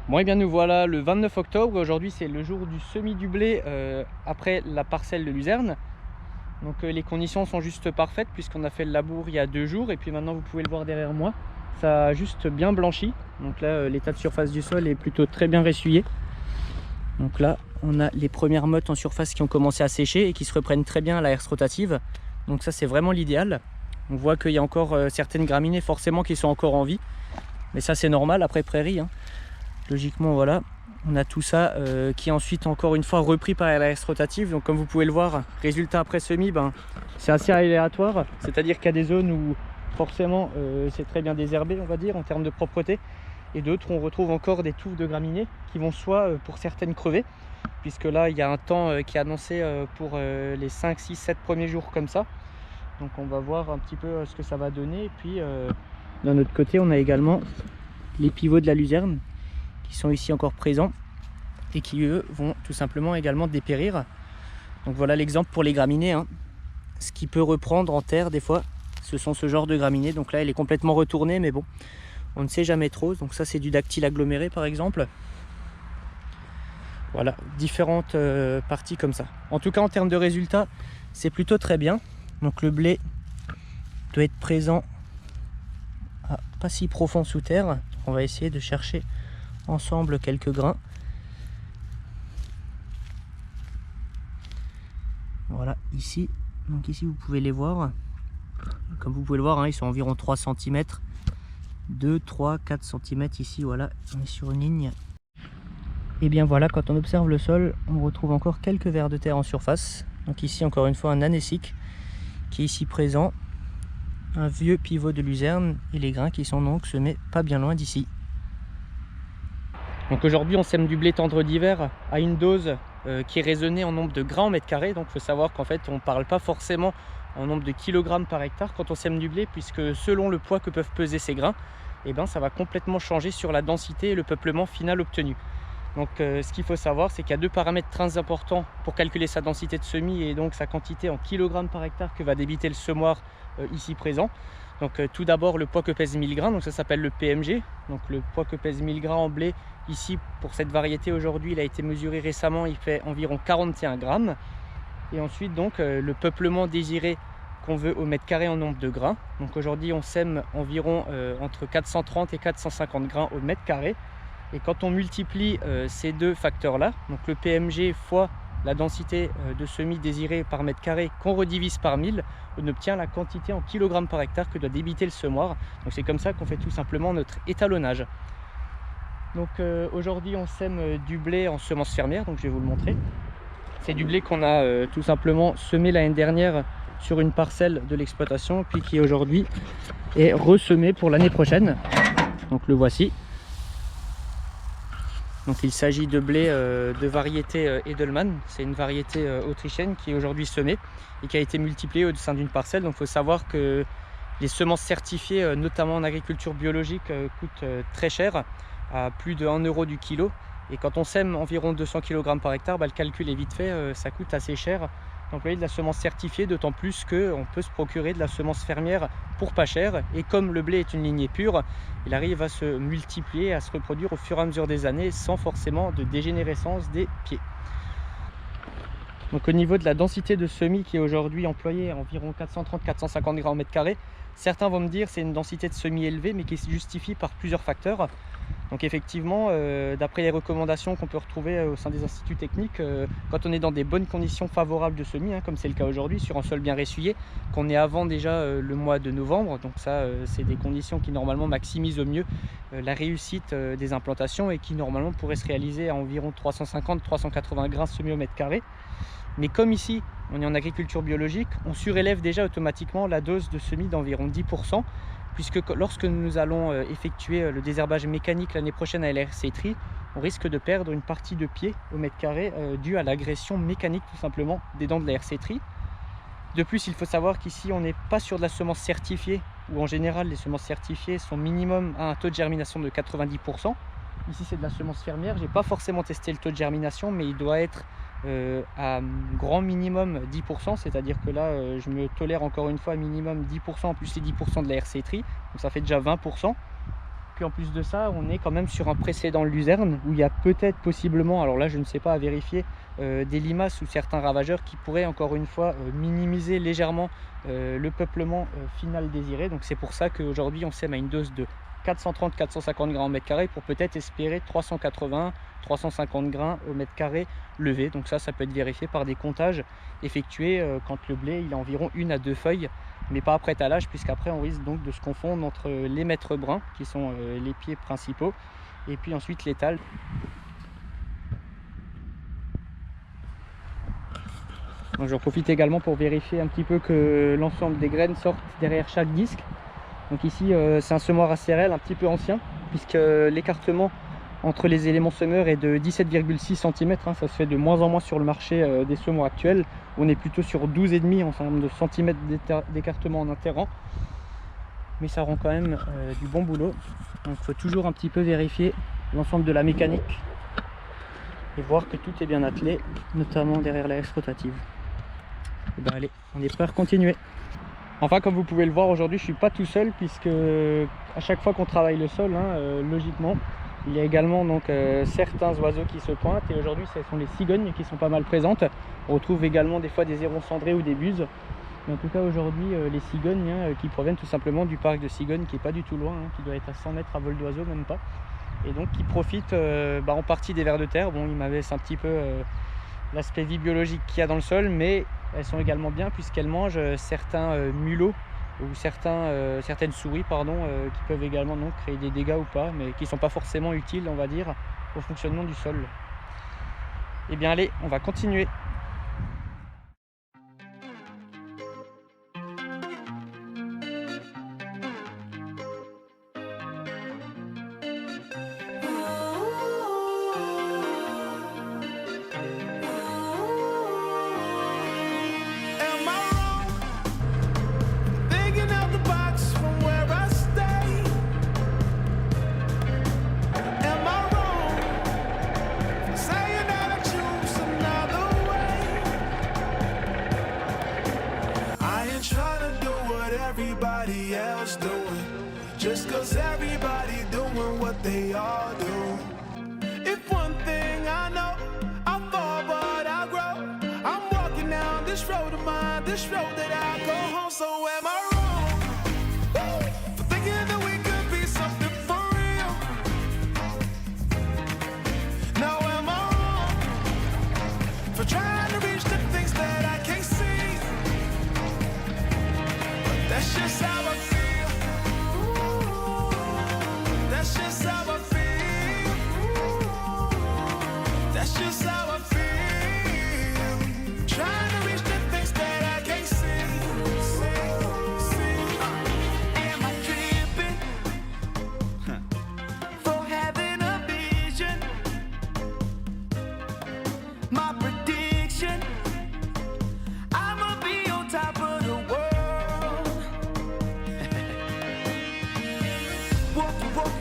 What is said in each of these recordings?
Bon et bien nous voilà le 29 octobre, aujourd'hui c'est le jour du semis du blé après la parcelle de luzerne. Donc les conditions sont juste parfaites puisqu'on a fait le labour il y a 2 jours et puis maintenant vous pouvez le voir derrière moi, ça a juste bien blanchi. Donc là l'état de surface du sol est plutôt très bien ressuyé. Donc là on a les premières mottes en surface qui ont commencé à sécher et qui se reprennent très bien à la herse rotative. Donc ça c'est vraiment l'idéal. On voit qu'il y a encore certaines graminées forcément qui sont encore en vie, mais ça c'est normal après prairie, hein. Logiquement voilà, on a tout ça qui est ensuite encore une fois repris par la herse rotative. Donc comme vous pouvez le voir, résultat après semis, c'est assez aléatoire. C'est-à-dire qu'il y a des zones où forcément c'est très bien désherbé on va dire en termes de propreté. Et d'autres on retrouve encore des touffes de graminées qui vont soit pour certaines crever. Puisque là il y a un temps qui est annoncé pour les 5, 6, 7 premiers jours comme ça. Donc on va voir un petit peu ce que ça va donner. Et puis d'un autre côté on a également les pivots de la luzerne qui sont ici encore présents et qui eux vont tout simplement également dépérir. Donc voilà l'exemple pour les graminées, hein. Ce qui peut reprendre en terre des fois, ce sont ce genre de graminées. Donc là elle est complètement retournée, mais bon, on ne sait jamais trop. Donc ça c'est du dactyle aggloméré par exemple. Voilà, différentes parties comme ça. En tout cas en termes de résultats, c'est plutôt très bien. Donc le blé doit être présent pas si profond sous terre. On va essayer de chercher ensemble quelques grains. Voilà ici, donc ici vous pouvez les voir. Comme vous pouvez le voir, hein, ils sont environ 3 cm, 2, 3, 4 cm ici. Voilà, on est sur une ligne. Et bien voilà, quand on observe le sol, on retrouve encore quelques vers de terre en surface. Donc ici encore une fois un anécique qui est ici présent, un vieux pivot de luzerne et les grains qui sont donc semés pas bien loin d'ici. Donc aujourd'hui on sème du blé tendre d'hiver à une dose qui est raisonnée en nombre de grains au mètre carré. Donc il faut savoir qu'en fait on ne parle pas forcément en nombre de kilogrammes par hectare quand on sème du blé, puisque selon le poids que peuvent peser ces grains, ça va complètement changer sur la densité et le peuplement final obtenu. Donc ce qu'il faut savoir, c'est qu'il y a 2 paramètres très importants pour calculer sa densité de semis et donc sa quantité en kilogrammes par hectare que va débiter le semoir ici présent. Donc tout d'abord le poids que pèse 1000 grains, donc ça s'appelle le PMG. Donc le poids que pèse 1000 grains en blé, ici pour cette variété aujourd'hui, il a été mesuré récemment, il fait environ 41 grammes. Et ensuite donc le peuplement désiré qu'on veut au mètre carré en nombre de grains. Donc aujourd'hui on sème environ entre 430 et 450 grains au mètre carré. Et quand on multiplie ces 2 facteurs-là, donc le PMG fois la densité de semis désiré par mètre carré qu'on redivise par 1000, on obtient la quantité en kilogrammes par hectare que doit débiter le semoir. Donc c'est comme ça qu'on fait tout simplement notre étalonnage. Donc aujourd'hui on sème du blé en semence fermière, donc je vais vous le montrer. C'est du blé qu'on a tout simplement semé l'année dernière sur une parcelle de l'exploitation, puis qui aujourd'hui est ressemé pour l'année prochaine. Donc le voici. Donc il s'agit de blé de variété Edelman, c'est une variété autrichienne qui est aujourd'hui semée et qui a été multipliée au sein d'une parcelle. Donc il faut savoir que les semences certifiées, notamment en agriculture biologique, coûtent très cher, à plus de 1 € du kilo. Et quand on sème environ 200 kg par hectare, le calcul est vite fait, ça coûte assez cher d'employer de la semence certifiée, d'autant plus qu'on peut se procurer de la semence fermière pour pas cher. Et comme le blé est une lignée pure, il arrive à se multiplier, à se reproduire au fur et à mesure des années sans forcément de dégénérescence des pieds. Donc au niveau de la densité de semis qui est aujourd'hui employée à environ 430-450 grammes au mètre carré, certains vont me dire que c'est une densité de semis élevée mais qui se justifie par plusieurs facteurs. Donc effectivement, d'après les recommandations qu'on peut retrouver au sein des instituts techniques, quand on est dans des bonnes conditions favorables de semis, comme c'est le cas aujourd'hui, sur un sol bien ressuyé, qu'on est avant déjà le mois de novembre, donc ça c'est des conditions qui normalement maximisent au mieux la réussite des implantations et qui normalement pourraient se réaliser à environ 350-380 grains semés au mètre carré. Mais comme ici, on est en agriculture biologique, on surélève déjà automatiquement la dose de semis d'environ 10%, puisque lorsque nous allons effectuer le désherbage mécanique l'année prochaine à LRC Tri, on risque de perdre une partie de pied au mètre carré due à l'agression mécanique tout simplement des dents de la RC Tri. De plus, il faut savoir qu'ici on n'est pas sur de la semence certifiée, où en général les semences certifiées sont minimum à un taux de germination de 90%. Ici c'est de la semence fermière, j'ai pas forcément testé le taux de germination, mais il doit être à grand minimum 10%, c'est-à-dire que là je me tolère encore une fois minimum 10% plus les 10% de la RC Tri, donc ça fait déjà 20%. qu'en plus de ça, on est quand même sur un précédent luzerne où il y a peut-être possiblement, alors là je ne sais pas à vérifier, des limaces ou certains ravageurs qui pourraient encore une fois minimiser légèrement le peuplement final désiré. Donc c'est pour ça qu'aujourd'hui on sème à une dose de 430-450 grains au mètre carré pour peut-être espérer 380-350 grains au mètre carré levé. Donc ça peut être vérifié par des comptages effectués quand le blé il a environ 1 à 2 feuilles, mais pas après étalage, puisqu'après on risque donc de se confondre entre les mètres bruns qui sont les pieds principaux et puis ensuite l'étal. J'en profite également pour vérifier un petit peu que l'ensemble des graines sortent derrière chaque disque. Donc ici c'est un semoir à céréales un petit peu ancien, puisque l'écartement entre les éléments semeurs est de 17,6 cm, ça se fait de moins en moins sur le marché des semoirs actuels. On est plutôt sur 12,5 en termes de centimètres d'écartement en interrang, mais ça rend quand même du bon boulot. Donc il faut toujours un petit peu vérifier l'ensemble de la mécanique et voir que tout est bien attelé, notamment derrière l'axe rotative. Et ben allez, on est prêt à continuer. Enfin, comme vous pouvez le voir, aujourd'hui je suis pas tout seul, puisque à chaque fois qu'on travaille le sol, logiquement, il y a également donc certains oiseaux qui se pointent, et aujourd'hui ce sont les cigognes qui sont pas mal présentes. On retrouve également des fois des hérons cendrés ou des buses, mais en tout cas aujourd'hui les cigognes qui proviennent tout simplement du parc de cigognes qui est pas du tout loin, qui doit être à 100 mètres à vol d'oiseau, même pas, et donc qui profitent en partie des vers de terre. Bon, ils m'abaissent un petit peu l'aspect vie biologique qu'il y a dans le sol, mais elles sont également bien puisqu'elles mangent certains mulots ou certaines souris qui peuvent également donc créer des dégâts ou pas, mais qui ne sont pas forcément utiles, on va dire, au fonctionnement du sol. Et bien allez, on va continuer. Everybody else doing, just cause everybody doing what they all do. If one thing I know, I fall but I grow. I'm walking down this road of mine, this road that I go home. So am I wrong for thinking that we could be something for real? Now am I wrong for trying to reach the things that I can't see? That's just how I feel. That's just how I feel. That's just how I feel. Trying to reach the things that I can't see. Am I tripping for having a vision? My prediction, I'ma be on top of the world.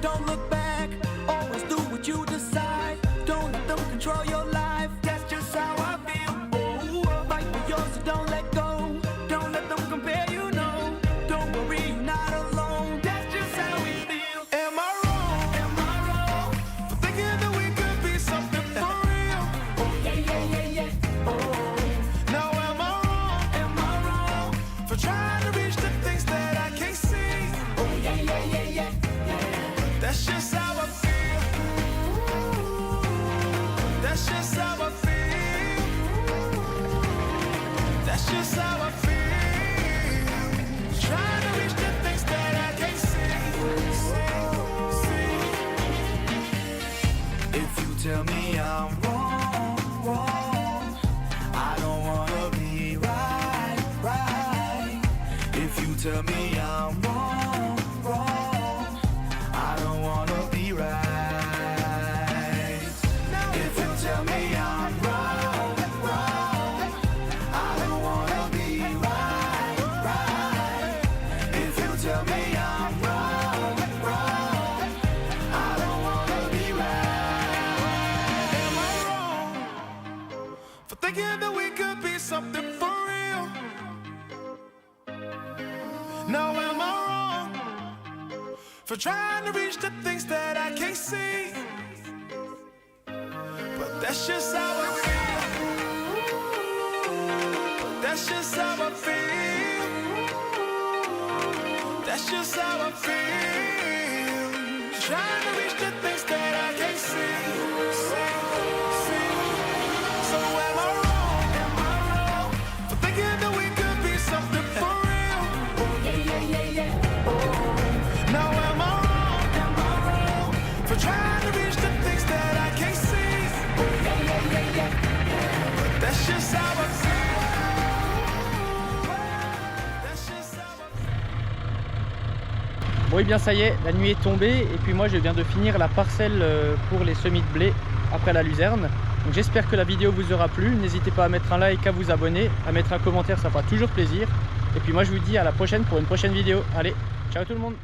Don't look back, always do what you decide. Don't let them control your life, that's just how I feel. Oh, fight for yours, so don't let go. Don't let them compare, you know. Don't worry, you're not alone, that's just how we feel. Am I wrong for thinking that we could be something for real? Oh yeah. Oh, now am I wrong for trying to reach the things that I can't see? Oh yeah. That's just how I feel. That's just how I feel. That's just how I feel. Trying to reach the things that I can't see. If you tell me I'm wrong, I don't wanna be right. If you tell me I'm wrong, I don't wanna be right. If you tell me I'm wrong, I don't wanna be right. If you tell me I'm wrong, I don't wanna be right. Am I wrong for thinking that we could be something for real? No, am I wrong for trying to reach the things that I can't see. But that's just how I feel. But that's just how I feel. That's just how I feel. Trying to reach the things that I can't see. So am I wrong for thinking that we could be something for real? Now am I wrong for trying to reach the things that I can't see? But that's just how I feel. That's just how I feel. Bon et bien ça y est, la nuit est tombée et puis moi je viens de finir la parcelle pour les semis de blé après la luzerne. Donc j'espère que la vidéo vous aura plu, n'hésitez pas à mettre un like, à vous abonner, à mettre un commentaire, ça fera toujours plaisir. Et puis moi je vous dis à la prochaine pour une prochaine vidéo. Allez, ciao tout le monde!